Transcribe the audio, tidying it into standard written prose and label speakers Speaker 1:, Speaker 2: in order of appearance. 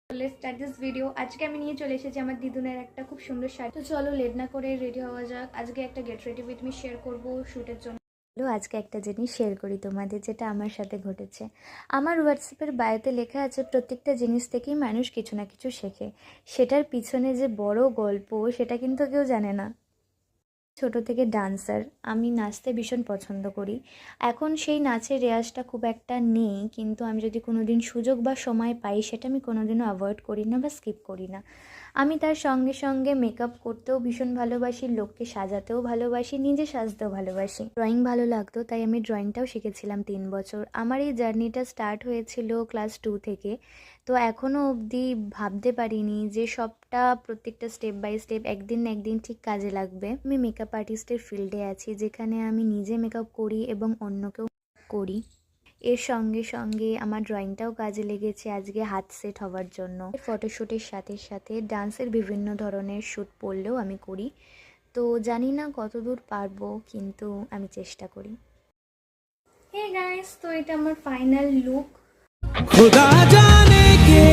Speaker 1: Let's start this video. আজকে আমি নিয়ে চলে এসেছি আমার দিদুনের একটা খুব সুন্দর শাড়ি। তো চলো লেট না করে রেডি হওয়া যাক। আজকে একটা get ready with me share করবো শ্যুটের জন্য।
Speaker 2: আজকে একটা জিনিস শেয়ার করি তোমাদের, যেটা আমার সাথে ঘটেছে। আমার হোয়াটসঅ্যাপের বায়োতে লেখা আছে প্রত্যেকটা জিনিস থেকেই মানুষ কিছু না কিছু শেখে। সেটার পিছনে যে বড় গল্প সেটা কিন্তু কেউ জানে না। ছোট থেকে ডান্সার, আমি নাচতে ভীষণ পছন্দ করি। এখন সেই নাচের রেওয়াজটা খুব একটা নেই, কিন্তু আমি যদি কোনো দিন সুযোগ বা সময় পাই সেটা আমি কোনোদিনও অ্যাভয়েড করি না বা স্কিপ করি না। আমি তার সঙ্গে সঙ্গে মেকআপ করতেও ভীষণ ভালোবাসি, লোককে সাজাতেও ভালোবাসি, নিজে সাজতেও ভালোবাসি। ড্রয়িং ভালো লাগতো তাই আমি ড্রয়িংটাও শিখেছিলাম 3 বছর। আমার এই জার্নিটা স্টার্ট হয়েছিল ক্লাস 2 থেকে। তো এখনও অবধি ভাবতে পারিনি যে সবটা প্রত্যেকটা স্টেপ বাই স্টেপ একদিন না একদিন ঠিক কাজে লাগবে। আমি মেকআপ আর্টিস্টের ফিল্ডে আছি, যেখানে আমি নিজে মেকআপ করি এবং অন্যকেও করি। এর সঙ্গে সঙ্গে আমার ড্রয়িংটাও কাজে লেগেছে আজকে হাত সেট হওয়ার জন্য। ফটোশ্যুটের সাথে সাথে ডান্সের বিভিন্ন ধরনের শ্যুট পড়লেও আমি করি। তো জানি না কতদূর পারবো, কিন্তু আমি চেষ্টা করি।
Speaker 1: হে গাইস, তো এটা আমার ফাইনাল লুক।
Speaker 3: खुदा जाने के